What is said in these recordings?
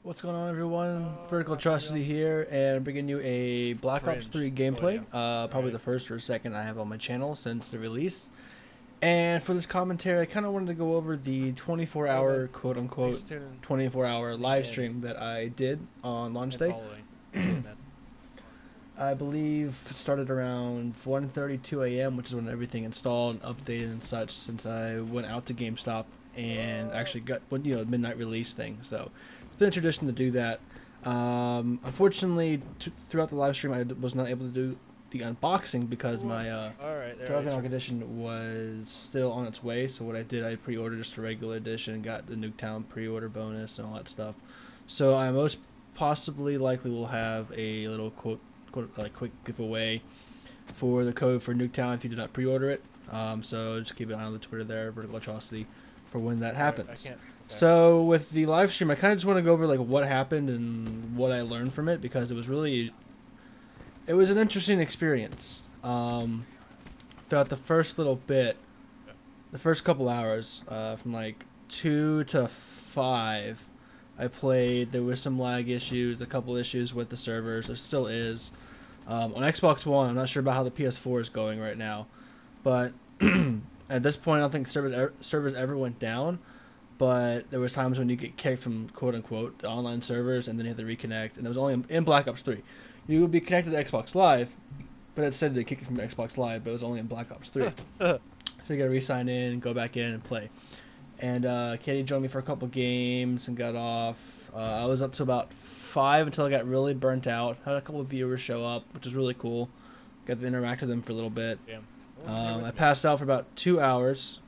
What's going on, everyone? Vertical Atrocity here, and I'm bringing you a Black Ops 3 gameplay. Probably the first or second I have on my channel since the release. And for this commentary, I kind of wanted to go over the 24-hour, quote-unquote, 24-hour live stream that I did on launch day. I believe it started around 1:32 a.m., which is when everything installed and updated and such, since I went out to GameStop and actually got, midnight release thing. So it's been a tradition to do that. Unfortunately, throughout the live stream, I was not able to do the unboxing because my Dragon edition was still on its way. So what I did, I pre-ordered just a regular edition, got the Nuketown pre-order bonus and all that stuff. So I most possibly likely will have a little quick giveaway for the code for Nuketown if you did not pre-order it. So just keep an eye on the Twitter there, Vertical Atrocity, for when that happens. So with the live stream, I kind of just want to go over like what happened and what I learned from it, because it was an interesting experience. Throughout the first little bit, the first couple hours, from like 2 to 5, I played. There was some lag issues, a couple issues with the servers. There still is. On Xbox One, I'm not sure about how the PS4 is going right now, but at this point, I don't think servers ever went down. But there was times when you get kicked from quote-unquote the online servers, and then you have to reconnect. And it was only in Black Ops 3. You would be connected to Xbox Live, but it said they kicked you from Xbox Live, but it was only in Black Ops 3. So you gotta re-sign in, go back in, and play. And Katie joined me for a couple games and got off. I was up to about 5 until I got really burnt out. Had a couple of viewers show up, which was really cool. Got to interact with them for a little bit. I passed out for about 2 hours,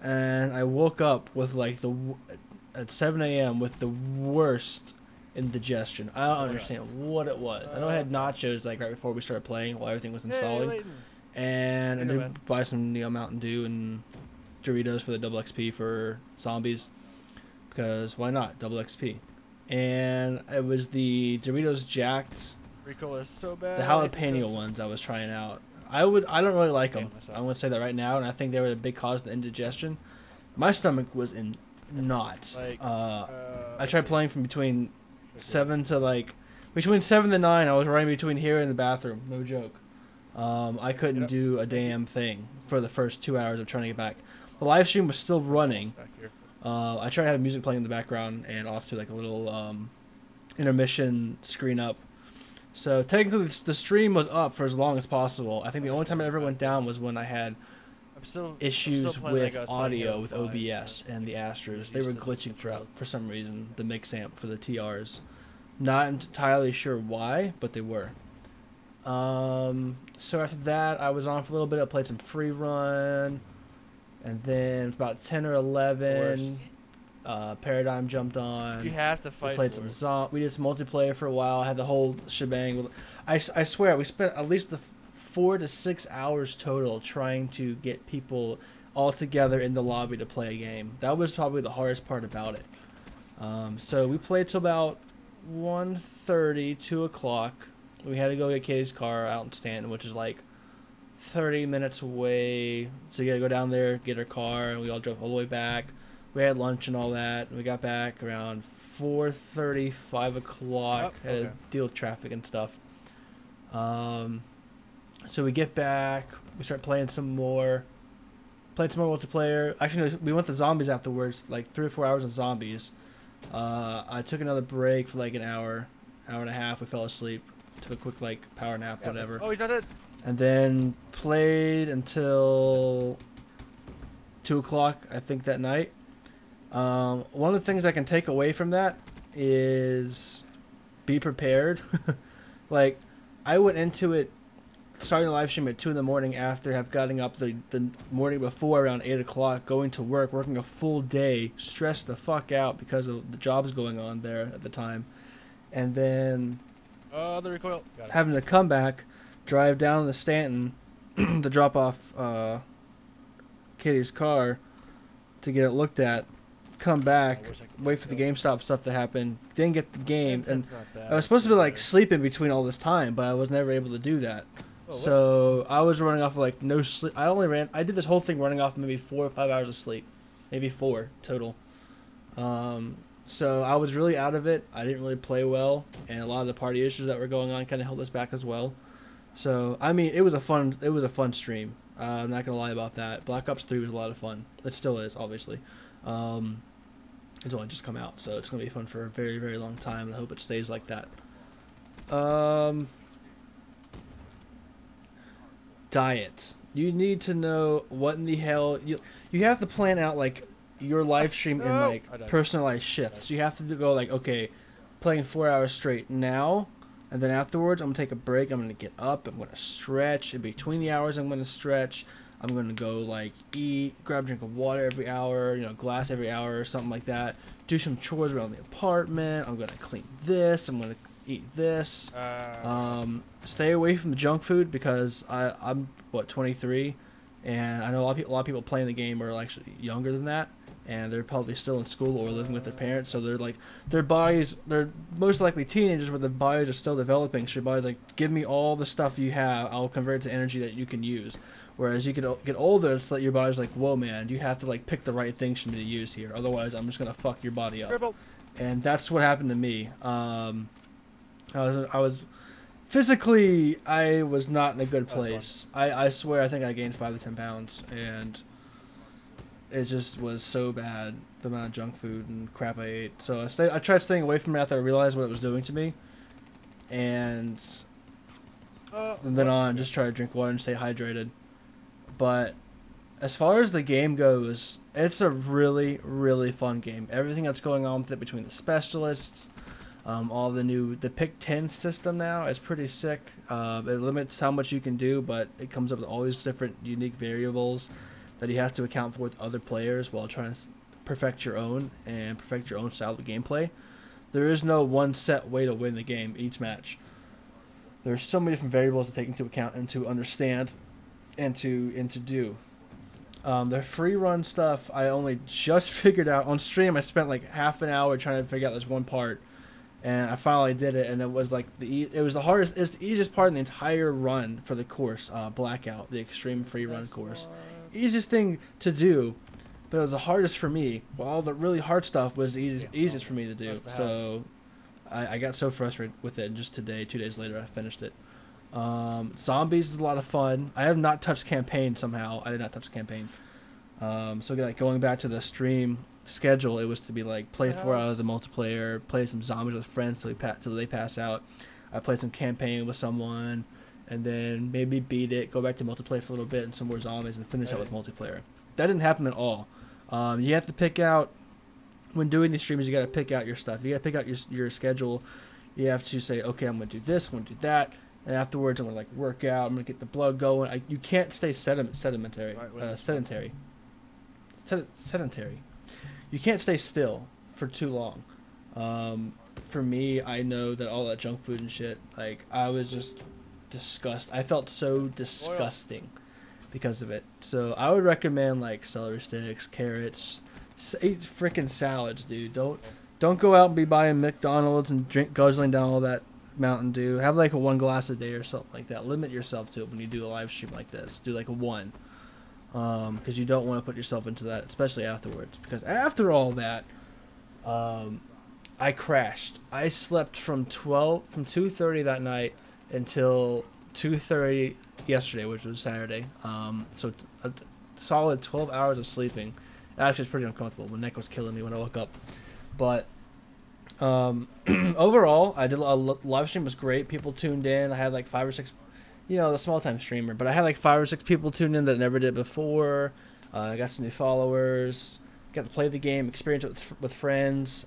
and I woke up with like at 7 a.m. with the worst indigestion. I don't understand what it was. I know I had nachos like right before we started playing while everything was installing, and I did buy some Mountain Dew and Doritos for the double XP for zombies, because why not, double XP. And it was the Doritos Jacked, so bad. the jalapeno ones I was trying out. I don't really like them. I'm gonna say that right now, and I think they were a big cause of the indigestion. My stomach was in knots. I tried playing from between 7 to between 7 to 9. I was running between here and the bathroom. No joke. I couldn't do a damn thing for the first 2 hours of trying to get back. The live stream was still running. I tried to have music playing in the background and off to like a little intermission screen up. So technically the stream was up for as long as possible. I think the only time it ever went down was when I had issues with audio with OBS and the Astros. They were glitching for some reason, the mix amp for the TRs. Not entirely sure why, but they were. So after that, I was on for a little bit. I played some free run, and then about 10 or 11, Paradigm jumped on. You have to fight. We played we did some multiplayer for a while. I had the whole shebang. I swear we spent at least 4 to 6 hours total trying to get people all together in the lobby to play a game. That was probably the hardest part about it. So we played till about 1:30, 2 o'clock. We had to go get Katie's car out in Stanton, which is like 30 minutes away. So you gotta go down there, get her car, and we all drove all the way back. We had lunch and all that, and we got back around 4:30, 5 o'clock. Had to deal with traffic and stuff. So we get back, we start playing some more. Played some more multiplayer. Actually, no, we went to zombies afterwards, like 3 or 4 hours of zombies. I took another break for like an hour and a half. We fell asleep. Took a quick power nap, whatever. Oh, he's not dead. And then played until 2 o'clock, I think, that night. One of the things I can take away from that is be prepared. Like, I went into it starting the live stream at 2 in the morning after have gotten up the morning before around 8 o'clock, going to work, working a full day, stressed the fuck out because of the jobs going on there at the time. And then the recoil. Having to come back, drive down to Stanton to drop off Katie's car to get it looked at, come back, wait for the GameStop stuff to happen, then get the game. And I was supposed to be like sleeping between all this time, but I was never able to do that. So I was running off of like no sleep. I did this whole thing running off maybe 4 or 5 hours of sleep, maybe 4 total. So I was really out of it. I didn't really play well, and a lot of the party issues that were going on kind of held us back as well. So I mean, it was a fun stream. I'm not gonna lie about that. Black Ops 3 was a lot of fun. It still is, obviously. It's only just come out, so it's gonna be fun for a very, very long time, and I hope it stays like that. Diet. You need to know what in the hell you have to plan out like your live stream in like personalized shifts. You have to go like, okay, playing 4 hours straight now, and then afterwards I'm gonna take a break. I'm gonna get up. I'm gonna stretch. In between the hours, I'm gonna stretch. I'm gonna go like eat, grab a drink of water every hour, glass every hour or something like that. Do some chores around the apartment. I'm gonna clean this. I'm gonna eat this. Stay away from the junk food because I'm 23, and I know a lot of people playing the game are actually younger than that, and they're probably still in school or living with their parents, so they're like they're most likely teenagers where their bodies are still developing. So your body's like, give me all the stuff you have, I'll convert it to energy that you can use. Whereas you get older, it's like your body's like, whoa man, you have to like pick the right things for me to use here, otherwise I'm just gonna fuck your body up. And that's what happened to me. I was physically, I was not in a good place. I swear, I think I gained 5 to 10 pounds, and it just was so bad, the amount of junk food and crap I ate. So I tried staying away from it after I realized what it was doing to me, and from then on, just try to drink water and stay hydrated. But as far as the game goes, it's a really, really fun game. Everything that's going on with it between the specialists, the pick 10 system now is pretty sick. It limits how much you can do, but it comes up with all these different unique variables that you have to account for with other players while trying to perfect your own style of gameplay. There is no one set way to win the game each match. There's so many different variables to take into account and to understand and to do. The free run stuff I only just figured out on stream. I spent like half an hour trying to figure out this one part, and I finally did it. And it was like it's the easiest part in the entire run for the course, Blackout, the extreme free run course. Easiest thing to do, but it was the hardest for me. Well, all the really hard stuff was the easiest for me to do. So I got so frustrated with it. And just today, 2 days later, I finished it. Zombies is a lot of fun. I have not touched campaign somehow. I did not touch campaign. So like going back to the stream schedule, it was to be like play 4 hours of multiplayer, play some zombies with friends till they pass out. I played some campaign with someone, and then maybe beat it, go back to multiplayer for a little bit and some more zombies, and finish out with multiplayer. That didn't happen at all. You have to pick out when doing these streams. You got to pick out your stuff. You got to pick out your schedule. You have to say, okay, I'm gonna do this, I'm gonna do that. And afterwards, I'm gonna like work out. I'm gonna get the blood going. You can't stay sedentary. You can't stay still for too long. For me, I know that all that junk food and shit, like I was just disgusted. I felt so disgusting because of it. So I would recommend like celery sticks, carrots, eat freaking salads, dude. Don't go out and be buying McDonald's and guzzling down all that Mountain Dew. Have like a 1 glass a day or something like that. Limit yourself to it when you do a live stream like this. Do like a 1, because you don't want to put yourself into that, especially afterwards. Because after all that, I crashed. I slept from 2:30 that night until 2:30 yesterday, which was Saturday. So a solid 12 hours of sleeping. Actually, it's pretty uncomfortable. My neck was killing me when I woke up, but. Overall, I did a live stream was great. People tuned in. I had like 5 or 6, the small time streamer, but I had like 5 or 6 people tuned in that never did before. I got some new followers. Got to play the game, experience it with friends.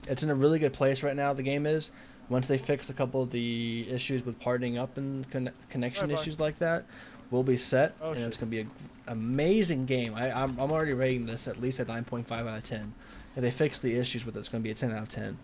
It's in a really good place right now. The game is. Once they fix a couple of the issues with partying up and connection issues like that, we'll be set, and it's gonna be an amazing game. I'm already rating this at least at 9.5 out of 10. If they fix the issues with it, it's going to be a 10 out of 10.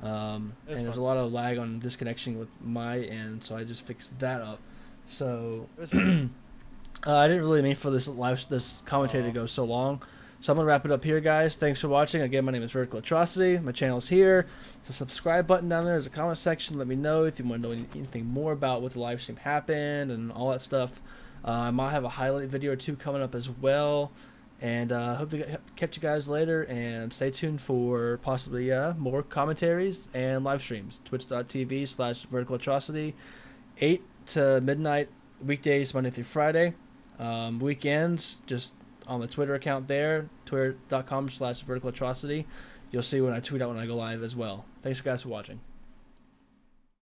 And there's a lot of lag on disconnection with my end, so I just fixed that up. So I didn't really mean for this commentary to go so long. So I'm going to wrap it up here, guys. Thanks for watching. Again, my name is Vertical Atrocity. My channel's here. There's a subscribe button down there. There's a comment section. Let me know if you want to know anything more about what the live stream happened and all that stuff. I might have a highlight video or 2 coming up as well. And hope to catch you guys later, and stay tuned for possibly more commentaries and live streams. Twitch.tv/Vertical Atrocity, 8 to midnight weekdays, Monday through Friday. Weekends, just on the Twitter account there, twitter.com/Vertical Atrocity. You'll see when I tweet out when I go live as well. Thanks guys for watching.